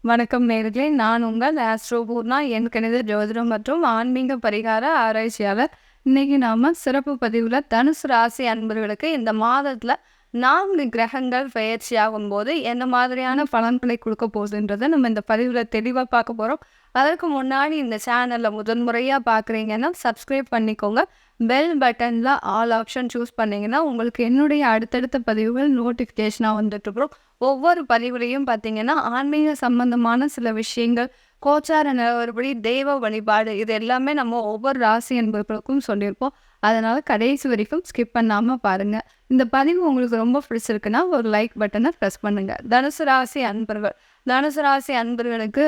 வணக்கம் நேயர்களே! நான் உங்கள் ஆஸ்ட்ரோ பூர்ணா. என் கணித ஜோதிடம் மற்றும் ஆன்மீக பரிகார ஆராய்ச்சியாளர். இன்னைக்கு நாம சிறப்பு பதிவுல தனுசு ராசி அன்பர்களுக்கு இந்த மாதத்துல 4 கிரகங்கள் பெயர்ச்சியாகும்போது என்ன மாதிரியான பலன்களை கொடுக்க போகுதுன்றத நம்ம இந்த பதிவுல தெளிவா பார்க்க போறோம். அதற்கு முன்னாடி இந்த சேனல்ல முதன்முறையா பார்க்குறீங்கன்னா சப்ஸ்கிரைப் பண்ணிக்கோங்க. பெல் பட்டன்ல ஆல் ஆப்ஷன் சூஸ் பண்ணீங்கன்னா உங்களுக்கு என்னுடைய அடுத்தடுத்த பதிவுகள் நோட்டிஃபிகேஷனா வந்துட்டு இருக்கும். ஒவ்வொரு பதிவுலையும் பார்த்தீங்கன்னா ஆன்மீக சம்பந்தமான சில விஷயங்கள், கோச்சார நிலவரப்படி தெய்வ வழிபாடு இது எல்லாமே நம்ம ஒவ்வொரு ராசி என்பவர்களுக்கும் சொல்லியிருப்போம். அதனால கடைசி வரைக்கும் ஸ்கிப் பண்ணாம பாருங்க. இந்த பதிவு உங்களுக்கு ரொம்ப பிடிச்சிருக்குன்னா ஒரு லைக் பட்டனை ப்ரெஸ் பண்ணுங்க. தனுசு ராசி அன்பர்கள் தனுசு ராசி அன்பர்களுக்கு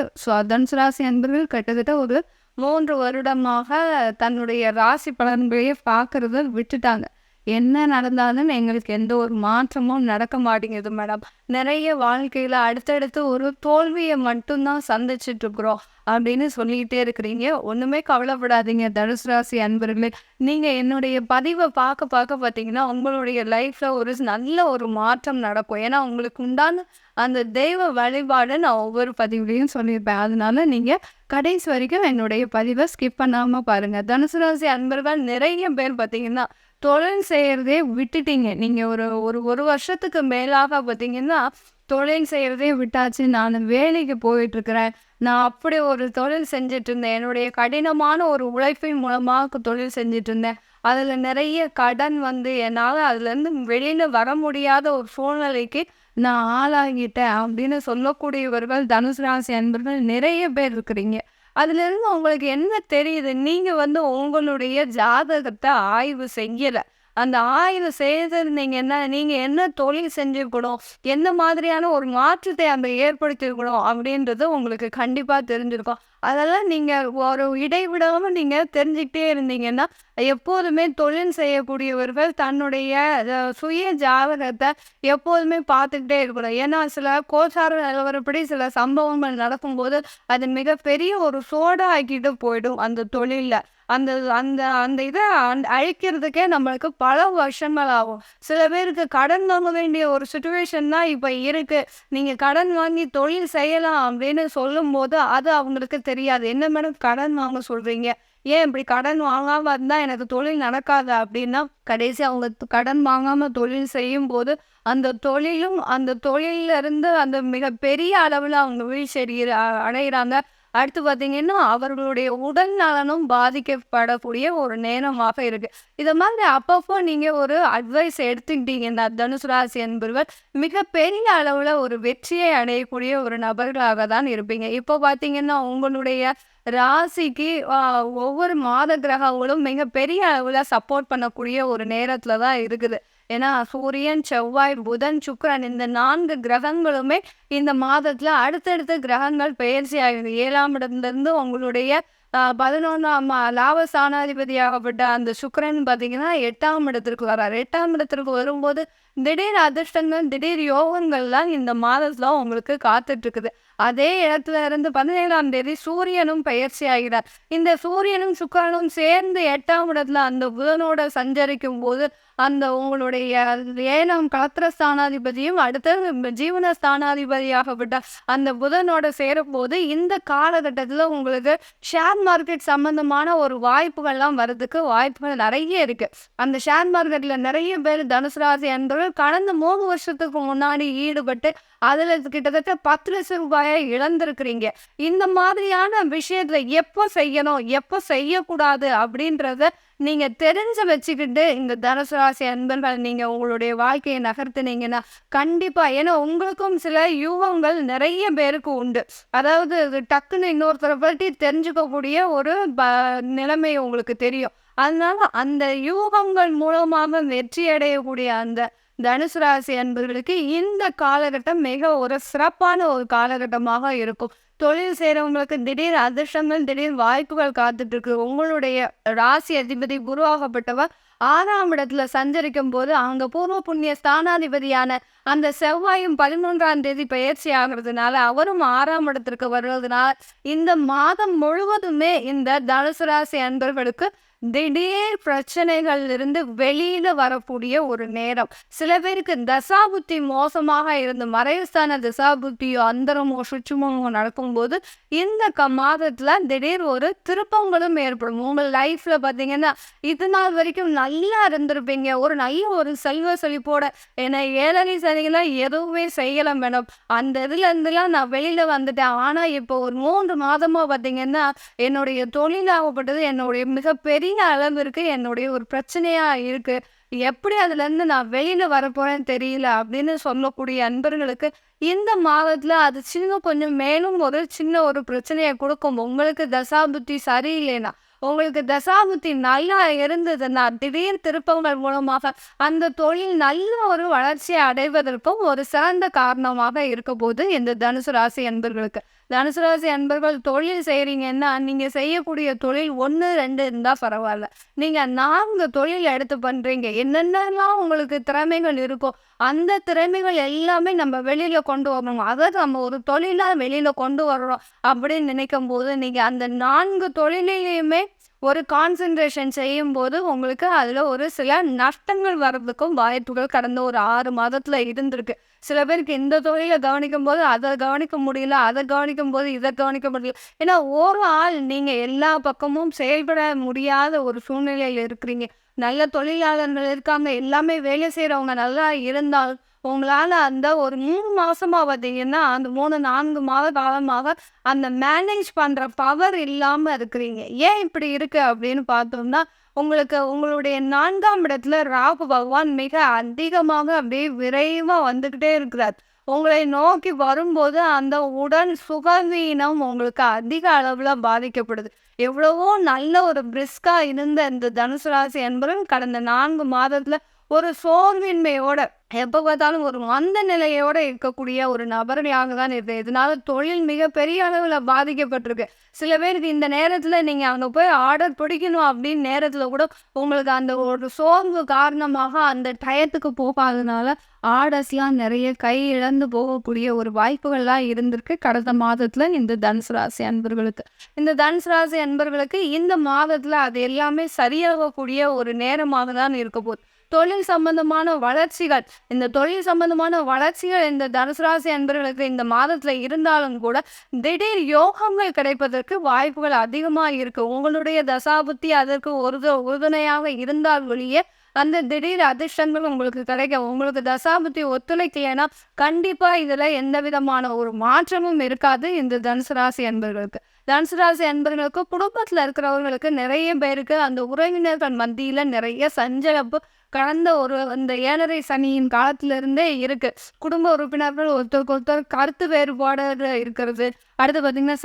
தனுசு ராசி அன்பர்கள் கிட்டத்தட்ட ஒரு 3 வருடமாக தன்னுடைய ராசி பலன்களையே பார்க்கறத விட்டுட்டாங்க. என்ன நடந்தாலும் எங்களுக்கு எந்த ஒரு மாற்றமும் நடக்க மாட்டேங்குது மேடம். நிறைய வாழ்க்கையில அடுத்தடுத்து ஒரு தோல்வியை மட்டும்தான் சந்திச்சுட்டு இருக்கிறோம் அப்படின்னு சொல்லிக்கிட்டே இருக்கிறீங்க. ஒண்ணுமே கவலைப்படாதீங்க தனுசு ராசி அன்பர்களே. நீங்க என்னுடைய பதிவை பார்க்க பார்த்தீங்கன்னா உங்களுடைய லைஃப்ல ஒரு நல்ல ஒரு மாற்றம் நடக்கும். ஏன்னா உங்களுக்கு உண்டான அந்த தெய்வ வழிபாடு நான் ஒவ்வொரு பதிவுலையும் சொல்லியிருப்பேன். அதனால நீங்க கடைசி வரைக்கும் என்னுடைய பதிவை ஸ்கிப் பண்ணாம பாருங்க. தனுசு ராசி அன்பர்கள் நிறைய பேர் பார்த்தீங்கன்னா தொழில் செய்யறதே விட்டுட்டீங்க. நீங்க ஒரு வருஷத்துக்கு மேலாக பார்த்தீங்கன்னா தொழில் செய்யறதே விட்டாச்சு. நான் வேலைக்கு போயிட்டு இருக்கிறேன். நான் அப்படி ஒரு தொழில் செஞ்சுட்டு இருந்தேன். என்னுடைய கடினமான ஒரு உழைப்பின் மூலமாக தொழில் செஞ்சுட்டு இருந்தேன். அதில் நிறைய கடன் வந்து என்னால் அதுலேருந்து வெளியில் வர முடியாத ஒரு சூழ்நிலைக்கு நான் ஆளாகிட்டேன் அப்படின்னு சொல்லக்கூடியவர்கள் தனுசு ராசி அன்பர்கள் நிறைய பேர் இருக்கிறீங்க. அதுலேருந்து உங்களுக்கு என்ன தெரியுது? நீங்க வந்து உங்களுடைய ஜாதகத்தை ஆய்வு செய்யல. அந்த ஆய்வு செய்திருந்தீங்கன்னா, நீங்க என்ன தொழில் செஞ்சிருக்கணும்? எந்த மாதிரியான ஒரு மாற்றத்தை அங்க ஏற்படுத்தியிருக்கணும்? அப்படின்றது உங்களுக்கு கண்டிப்பா தெரிஞ்சிருக்கும். அதெல்லாம் நீங்க ஒரு இடைவிடாம நீங்க தெரிஞ்சுக்கிட்டே இருந்தீங்கன்னா, எப்போதுமே தொழில் செய்யக்கூடியவர்கள் தன்னுடைய சுய ஜாதகத்தை எப்போதுமே பார்த்துக்கிட்டே இருக்கணும். ஏன்னா, சில கோச்சார நிலவரப்படி சில சம்பவங்கள் நடக்கும்போது, அது மிகப்பெரிய ஒரு சோடா ஆக்கிட்டு போயிடும் அந்த தொழில்ல. அந்த அந்த அந்த இதை அழிக்கிறதுக்கே நம்மளுக்கு பல வருஷங்கள் ஆகும். சில பேருக்கு கடன் வாங்க வேண்டிய ஒரு சுச்சுவேஷன் தான் இப்போ இருக்கு. நீங்க கடன் வாங்கி தொழில் செய்யலாம் அப்படின்னு சொல்லும்போது அது அவங்களுக்கு தெரியாது. என்ன மேடம் கடன் வாங்க சொல்றீங்க? ஏன் இப்படி கடன் வாங்காம இருந்தா எனக்கு தொழில் நடக்காது அப்படின்னா, கடைசி அவங்க கடன் வாங்காம தொழில் செய்யும்போது அந்த தொழிலும் அந்த தொழில இருந்து அந்த மிகப்பெரிய அளவில் அவங்க வீழ்ச்சி அடைகிறாங்க. அடுத்து பார்த்தீங்கன்னா, அவர்களுடைய உடல் நலனும் பாதிக்கப்படக்கூடிய ஒரு நேரமாக இருக்கு. இத மாதிரி அப்பப்போ நீங்க ஒரு அட்வைஸ் எடுத்துக்கிட்டீங்கன்னா, தனுசு ராசி என்பவர்கள் மிகப்பெரிய அளவுல ஒரு வெற்றியை அடையக்கூடிய ஒரு நபர்களாக தான் இருப்பீங்க. இப்போ பார்த்தீங்கன்னா, உங்களுடைய ராசிக்கு ஒவ்வொரு மாத கிரகங்களும் மிகப்பெரிய அளவுல சப்போர்ட் பண்ணக்கூடிய ஒரு நேரத்துல தான் இருக்குது. ஏன்னா, சூரியன், செவ்வாய், புதன், சுக்கிரன் இந்த 4 கிரகங்களுமே இந்த மாதத்துல அடுத்தடுத்த கிரகங்கள் பெயர்ச்சி ஆகுது. 7ஆம் இடத்துலேருந்து உங்களுடைய 11ஆம் லாபஸ்தானாதிபதியாகப்பட்ட அந்த சுக்கிரன் பார்த்தீங்கன்னா 8ஆம் இடத்திற்கு வர்றார். 8ஆம் இடத்திற்கு வரும்போது திடீர் அதிர்ஷ்டங்கள், திடீர் யோகங்கள்லாம் இந்த மாதத்துல உங்களுக்கு காத்துட்டு இருக்குது. அதே இடத்துல இருந்து 17ஆம் தேதி சூரியனும் பெயர்ச்சி ஆகிறார். இந்த சூரியனும் சுக்கிரனும் சேர்ந்து 8ஆம் இடத்துல அந்த புதனோட சஞ்சரிக்கும் போது அந்த உங்களுடைய 7ஆம் களத்திர ஸ்தானாதிபதியும் அடுத்தது ஜீவன ஸ்தானாதிபதியாகப்பட்ட அந்த புதனோட சேரும்போது இந்த காலகட்டத்தில் உங்களுக்கு ஷேர் மார்க்கெட் சம்பந்தமான ஒரு வாய்ப்புகள்லாம் வர்றதுக்கு வாய்ப்புகள் நிறைய இருக்கு. அந்த ஷேர் மார்க்கெட்ல நிறைய பேர் தனுசு ராசி என்பவர்கள் கடந்த 3 வருஷத்துக்கு முன்னாடி ஈடுபட்டு அதுல கிட்டத்தட்ட 10 லட்சம் ரூபாயை இழந்திருக்கிறீங்க. இந்த மாதிரியான விஷயத்துல எப்போ செய்யணும் எப்போ செய்யக்கூடாது அப்படின்றத நீங்க தெரிஞ்சு வச்சுக்கிட்டு இந்த தனுசு ராசி அன்பர்கள் நீங்க உங்களுடைய வாழ்க்கையை நகர்த்தினீங்கன்னா கண்டிப்பா, ஏன்னா உங்களுக்கும் சில யூகங்கள் நிறைய பேருக்கு உண்டு. அதாவது டக்குன்னு இன்னொருத்தரை பற்றி தெரிஞ்சுக்கக்கூடிய ஒரு நிலைமை உங்களுக்கு தெரியும். அதனால அந்த யூகங்கள் மூலமாக வெற்றி அடையக்கூடிய அந்த தனுசு ராசி அன்பர்களுக்கு இந்த காலகட்டம் மிக ஒரு சிறப்பான ஒரு காலகட்டமாக இருக்கும். தொழில் செய்கிறவங்களுக்கு திடீர் அதிர்ஷ்டங்கள், திடீர் வாய்ப்புகள் காத்துட்டு இருக்கு. உங்களுடைய ராசி அதிபதி குருவாகப்பட்டவர் 6ஆம் இடத்துல சஞ்சரிக்கும் போது அங்க பூர்வ புண்ணிய ஸ்தானாதிபதியான அந்த செவ்வாயும் 11ஆம் தேதி பயிற்சி ஆகிறதுனால அவரும் 6ஆம் இடத்திற்கு வருவதனால இந்த மாதம் முழுவதுமே இந்த தனுசு ராசி அன்பர்களுக்கு திடீர் பிரச்சனைகள் இருந்து வெளியில வரக்கூடிய ஒரு நேரம். சில பேருக்கு தசாபுத்தி மோசமாக இருந்து மறைவுஸ்தான தசாபுத்தியோ அந்தரமோ சுற்றுமோ நடக்கும்போது இந்த மாதத்துல திடீர் ஒரு திருப்பங்களும் ஏற்படும். உங்க லைஃப்ல பாத்தீங்கன்னா இது நாள் வரைக்கும் நல்லா இருந்திருப்பீங்க. ஒரு நல்ல ஒரு செல்வ செழிப்போட ஏன்னா 7 சனிகளா எதுவுமே செய்யல மேடம். அந்த இதுல இருந்துலாம் நான் வெளியில வந்துட்டேன். ஆனா இப்போ ஒரு 3 மாதமா பாத்தீங்கன்னா என்னுடைய தொழிலாகப்பட்டது என்னுடைய மிகப்பெரிய அளவிற்கு என்னுடைய ஒரு பிரச்சனையா இருக்கு. எப்படி அதுலேருந்து நான் வெளியில வரப்போறேன்னு தெரியல அப்படின்னு சொல்லக்கூடிய அன்பர்களுக்கு இந்த மாதத்துல அது கொஞ்சம் மேலும் ஒரு சின்ன ஒரு பிரச்சனையை கொடுக்கும். உங்களுக்கு தசாபுத்தி சரியில்லைன்னா உங்களுக்கு தசாபுத்தி நல்லா இருந்ததுன்னா திடீர் திருப்பங்கள் மூலமாக அந்த தொழில் நல்ல ஒரு வளர்ச்சியை அடைவதற்கும் ஒரு சிறந்த காரணமாக இருக்க போது இந்த தனுசு ராசி அன்பர்களுக்கு. தனுசு ராசி அன்பர்கள் தொழில் செய்கிறீங்கன்னா நீங்கள் செய்யக்கூடிய தொழில் 1 2 இருந்தால் பரவாயில்ல. நீங்கள் 4 தொழில் எடுத்து பண்ணுறீங்க. என்னென்னலாம் உங்களுக்கு திறமைகள் இருக்கோ அந்த திறமைகள் எல்லாமே நம்ம வெளியில கொண்டு வரணும். அதை நம்ம ஒரு தொழிலா வெளியில கொண்டு வர்றோம் அப்படின்னு நினைக்கும் போது நீங்க அந்த 4 தொழிலையுமே ஒரு கான்சென்ட்ரேஷன் செய்யும்போது உங்களுக்கு அதுல ஒரு சில நஷ்டங்கள் வர்றதுக்கும் வாய்ப்புகள் கடந்த ஒரு 6 மாதத்துல இருந்திருக்கு. சில பேருக்கு இந்த தொழிலை கவனிக்கும் போது அதை கவனிக்க முடியல, அதை கவனிக்கும் போது இதை கவனிக்க முடியல. ஏன்னா ஒரு ஆள் நீங்க எல்லா பக்கமும் செயல்பட முடியாத ஒரு சூழ்நிலையில் இருக்கிறீங்க. நல்ல தொழிலாளர்கள் இருக்காங்க, எல்லாமே வேலை செய்கிறவங்க நல்லா இருந்தால் உங்களால் அந்த ஒரு 3 மாசமா பார்த்தீங்கன்னா அந்த 3 4 மாத காலமாக அந்த மேனேஜ் பண்ணுற பவர் இல்லாமல் இருக்கிறீங்க. ஏன் இப்படி இருக்கு அப்படின்னு பார்த்தோம்னா உங்களுக்கு உங்களுடைய 4ஆம் இடத்துல ராகு பகவான் மிக அதிகமாக அப்படியே விரைவாக வந்துக்கிட்டே இருக்கிறார். உங்களை நோக்கி வரும்போது அந்த உடல் சுகவீனம் உங்களுக்கு அதிக அளவில் பாதிக்கப்படுது. எவ்வளவோ நல்ல ஒரு பிரிஸ்கா இருந்த இந்த தனுசு ராசி என்பவர்கள் கடந்த 4 மாதத்துல ஒரு சோர்வின்மையோட எப்ப பார்த்தாலும் ஒரு மந்த நிலையோட இருக்கக்கூடிய ஒரு நபர்களாக தான் இருக்கு. இதனால தொழில் மிகப்பெரிய அளவுல பாதிக்கப்பட்டிருக்கு. சில பேருக்கு இந்த நேரத்துல நீங்க அங்க போய் ஆர்டர் பிடிக்கணும் அப்படின்னு நேரத்துல கூட உங்களுக்கு அந்த ஒரு சோர்வு காரணமாக அந்த டயத்துக்கு போகாதனால ஆர்டர்ஸ்லாம் நிறைய கை இழந்து போகக்கூடிய ஒரு வாய்ப்புகள்லாம் இருந்திருக்கு கடந்த மாதத்துல இந்த தனுசு ராசி அன்பர்களுக்கு. இந்த தனுசு ராசி அன்பர்களுக்கு இந்த மாதத்துல அது எல்லாமே சரியாகக்கூடிய ஒரு நேரமாக தான் இருக்க போகுது. தொழில் சம்பந்தமான வளர்ச்சிகள் இந்த தனுசு ராசி அன்பர்களுக்கு இந்த மாதத்துல இருந்தாலும் கூட திடீர் யோகங்கள் கிடைப்பதற்கு வாய்ப்புகள் அதிகமா இருக்கு. உங்களுடைய தசாபுத்தி அதற்கு உறுதுணையாக இருந்தால் ஒழிய அந்த திடீர் அதிர்ஷ்டங்கள் உங்களுக்கு கிடைக்கும். உங்களுக்கு தசாபுத்தி ஒத்துழைக்கலைன்னா கண்டிப்பா இதுல எந்த விதமான ஒரு மாற்றமும் இருக்காது இந்த தனுசு ராசி அன்பர்களுக்கு. தனுசு ராசி அன்பர்களுக்கு குடும்பத்துல இருக்கிறவர்களுக்கு நிறைய பேருக்கு அந்த உறவினர்கள் மத்தியில நிறைய சஞ்சலப்பு கடந்த இந்த 7.5 சனியின் காலத்திலிருந்தே இருக்கு. குடும்ப உறுப்பினர்கள் ஒருத்தருக்கு ஒருத்தர் கருத்து வேறுபாடு இருக்கிறது. அடுத்து பார்த்தீங்கன்னா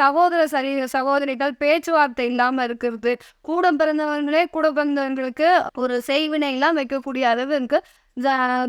சகோதரிகள் பேச்சுவார்த்தை இல்லாம இருக்கிறது. கூட பிறந்தவர்களுக்கு ஒரு செய்வினை எல்லாம் வைக்கக்கூடிய அளவுக்கு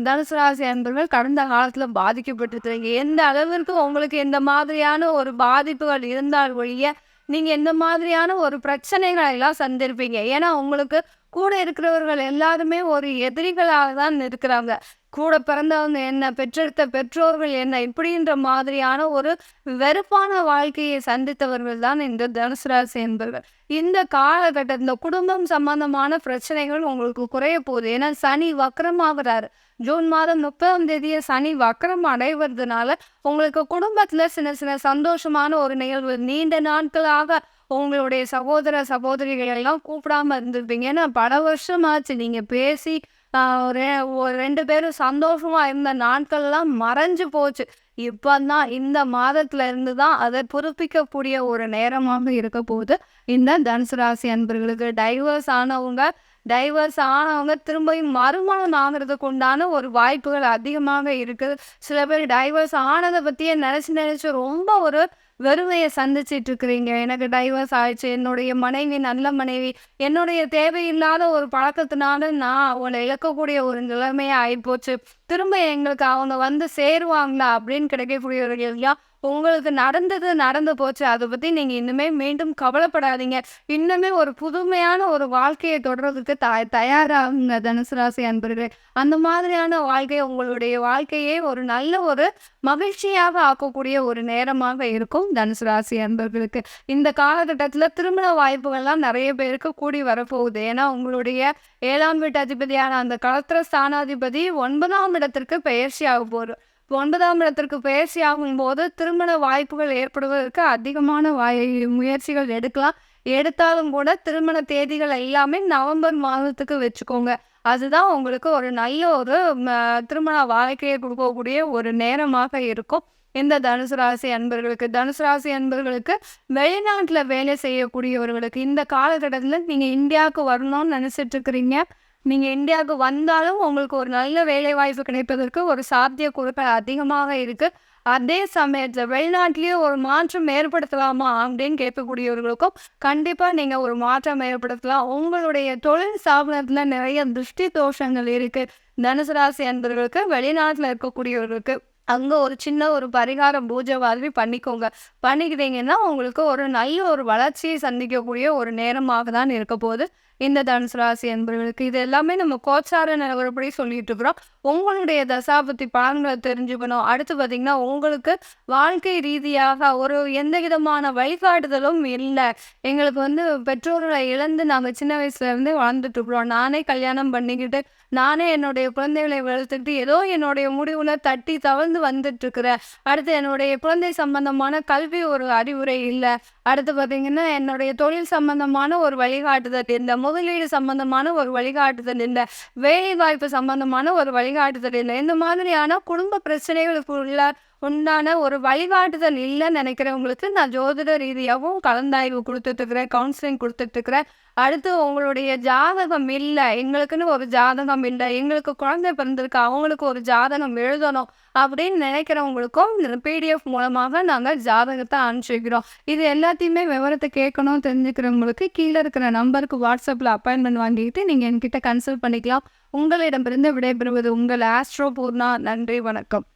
தனுசு ராசி அன்பர்கள் கடந்த காலத்துல பாதிக்கப்பட்டிருக்காங்க. எந்த அளவிற்கு உங்களுக்கு எந்த மாதிரியான ஒரு பாதிப்புகள் இருந்தால் ஒழிய நீங்க எந்த மாதிரியான ஒரு பிரச்சனைகளை எல்லாம் சந்திருப்பீங்க. ஏன்னா உங்களுக்கு கூட இருக்கிறவர்கள் எல்லாருமே ஒரு எதிரிகளாக தான் இருக்கிறாங்க. கூட பிறந்தவங்க என்ன, பெற்றெடுத்த பெற்றோர்கள் என்ன, இப்படின்ற மாதிரியான ஒரு வெறுப்பான வாழ்க்கையை சந்தித்தவர்கள் தான் இந்த தனுசு ராசி என்பவர்கள். இந்த காலகட்டத்தில் இந்த குடும்பம் சம்பந்தமான பிரச்சனைகள் உங்களுக்கு குறைய போகுது. ஏன்னா சனி வக்கரமாகிறாரு. ஜூன் மாதம் 30ஆம் தேதியை சனி வக்கரம் அடைவதுனால உங்களுக்கு குடும்பத்துல சின்ன சின்ன சந்தோஷமான ஒரு நிகழ்வு. நீண்ட நாட்களாக உங்களுடைய சகோதரிகள் எல்லாம் கூப்பிடாம இருந்திருப்பீங்க. ஏன்னா பல வருஷமாச்சு நீங்க பேசி ஒரு 2 பேரும் சந்தோஷமா இருந்த நாட்கள்லாம் மறைஞ்சு போச்சு. இப்பதான் இந்த மாதத்துல இருந்து தான் அதை புதுப்பிக்கக்கூடிய ஒரு நேரமாக இருக்க போகுது இந்த தனுசு ராசி அன்பர்களுக்கு. டைவர்ஸ் ஆனவங்க திரும்பியும் மறுமணம் ஆகிறதுக்கு உண்டான ஒரு வாய்ப்புகள் அதிகமாக இருக்குது. சில பேர் டைவர்ஸ் ஆனதை பற்றியே நினச்சி ரொம்ப ஒரு வெறுமையை சந்திச்சிட்டு இருக்கிறீங்க. எனக்கு டைவர்ஸ் ஆயிடுச்சு, என்னுடைய மனைவி நல்ல மனைவி, என்னுடைய தேவையில்லாத ஒரு பழக்கத்தினால நான் அவங்களை இழக்கக்கூடிய ஒரு நிலைமையை ஆயிப்போச்சு, திரும்ப எங்களுக்கு அவங்க வந்து சேருவாங்களா அப்படின்னு கிடைக்கக்கூடியவர்கள் உங்களுக்கு நடந்தது நடந்து போச்சு. அத பத்தி நீங்க இனிமே மீண்டும் கவலைப்படாதீங்க. இன்னுமே ஒரு புதுமையான ஒரு வாழ்க்கைய தொடர்றதுக்கு தயாராகுங்க தனுசு ராசி அன்பர்களே. அந்த மாதிரியான வாழ்க்கை உங்களுடைய வாழ்க்கையே ஒரு நல்ல ஒரு மகிழ்ச்சியாக ஆக்கக்கூடிய ஒரு நேரமாக இருக்கும் தனுசு ராசி அன்பர்களுக்கு. இந்த காலகட்டத்தில திருமண வாய்ப்புகள்லாம் நெறைய பேருக்கு கூடி வரப்போகுது. ஏன்னா, உங்களுடைய 7ஆம் வீட்டு அதிபதியான அந்த களத்திர ஸ்தானாதிபதி 9ஆம் இடத்திற்கு பெயர்ச்சி ஆக போறார். 9ஆம் இடத்திற்கு பெயர்ச்சி ஆகும்போது திருமண வாய்ப்புகள் ஏற்படுவதற்கு அதிகமான முயற்சிகள் எடுக்கலாம். எடுத்தாலும் கூட திருமண தேதிகள் எல்லாமே நவம்பர் மாதத்துக்கு வச்சுக்கோங்க. அதுதான் உங்களுக்கு ஒரு நல்ல ஒரு திருமண வாழ்க்கையை குடுக்கக்கூடிய ஒரு நேரமாக இருக்கும். இந்த தனுசு ராசி அன்பர்களுக்கு. தனுசு ராசி அன்பர்களுக்கு வெளிநாட்ல வேலை செய்யக்கூடியவர்களுக்கு இந்த காலகட்டத்தில நீங்க இந்தியாவுக்கு வரணும்னு நினைச்சிட்டு இருக்கிறீங்க. நீங்க இந்தியாவுக்கு வந்தாலும் உங்களுக்கு ஒரு நல்ல வேலைவாய்ப்பு கிடைப்பதற்கு ஒரு சாத்தியக்கூறுகள் அதிகமாக இருக்கு. அதே சமயத்துல வெளிநாட்டிலேயே ஒரு மாற்றம் ஏற்படுத்தலாமா அப்படின்னு கேட்கக்கூடியவர்களுக்கும் கண்டிப்பா நீங்க ஒரு மாற்றம் ஏற்படுத்தலாம். உங்களுடைய தொழில் ஸ்தாபனத்துல நிறைய திருஷ்டி தோஷங்கள் இருக்கு. தனுசு ராசி அன்பர்களுக்கு வெளிநாட்டுல இருக்கக்கூடியவர்களுக்கு அங்க ஒரு சின்ன ஒரு பரிகார பூஜை மாதிரி பண்ணிக்கோங்க. பண்ணிக்கிட்டீங்கன்னா உங்களுக்கு ஒரு நல்ல ஒரு வளர்ச்சியை சந்திக்கக்கூடிய ஒரு நேரமாக தான் இருக்க போகுது. இந்த தனுசு ராசி அன்பர்களுக்கு இது எல்லாமே நம்ம கோச்சார நிலவரப்படி சொல்லிட்டு இருக்கிறோம். உங்களுடைய தசாபுத்தி பலன்களை தெரிஞ்சுக்கணும். அடுத்து பார்த்தீங்கன்னா, உங்களுக்கு வாழ்க்கை ரீதியாக ஒரு எந்த விதமான வழிகாட்டுதலும் இல்ல. எங்களுக்கு பெற்றோர்களை இழந்து நாங்க சின்ன வயசுல இருந்தே வாழ்ந்துட்டு இருக்கிறோம். நானே கல்யாணம் பண்ணிக்கிட்டு, நானே என்னுடைய குழந்தைகளை வளர்த்துக்கிட்டு, ஏதோ என்னுடைய முடிவுல தட்டி தவழ்ந்து வந்துட்டு இருக்கிறேன். அடுத்து என்னுடைய குழந்தை சம்பந்தமான கல்வி ஒரு அறிவுரை இல்ல. அடுத்து பார்த்தீங்கன்னா, என்னுடைய தொழில் சம்பந்தமான ஒரு வழிகாட்டுதல் இல்ல. முதலீடு சம்பந்தமான ஒரு வழிகாட்டுதல் இல்ல. வேலைவாய்ப்பு சம்பந்தமான ஒரு வழிகாட்டுதல் இல்ல. இந்த மாதிரியான குடும்ப பிரச்சனைகளுக்கு உண்டான ஒரு வழிகாட்டுதல் இல்லைன்னு நினைக்கிறவங்களுக்கு நான் ஜோதிட ரீதியாகவும் கலந்தாய்வு கொடுத்துட்ருக்கிறேன், கவுன்சிலிங் கொடுத்துட்ருக்கிறேன். அடுத்து உங்களுடைய ஜாதகம் இல்லை, எங்களுக்குன்னு ஒரு ஜாதகம் இல்லை, எங்களுக்கு குழந்தை பிறந்திருக்கு, அவங்களுக்கு ஒரு ஜாதகம் எழுதணும் அப்படின்னு நினைக்கிறவங்களுக்கும் பிடிஎஃப் மூலமாக நாங்கள் ஜாதகத்தை அனுப்பிச்சி வைக்கிறோம். இது எல்லாத்தையுமே விவரத்தை கேட்கணும் தெரிஞ்சுக்கிறவங்களுக்கு கீழே இருக்கிற நம்பருக்கு வாட்ஸ்அப்பில் அப்பாயின்மெண்ட் வாங்கிட்டு நீங்கள் என்கிட்ட கன்சல்ட் பண்ணிக்கலாம். உங்களிடமிருந்து விடைபெறுவது உங்கள் ஆஸ்ட்ரோ பூர்ணா. நன்றி, வணக்கம்.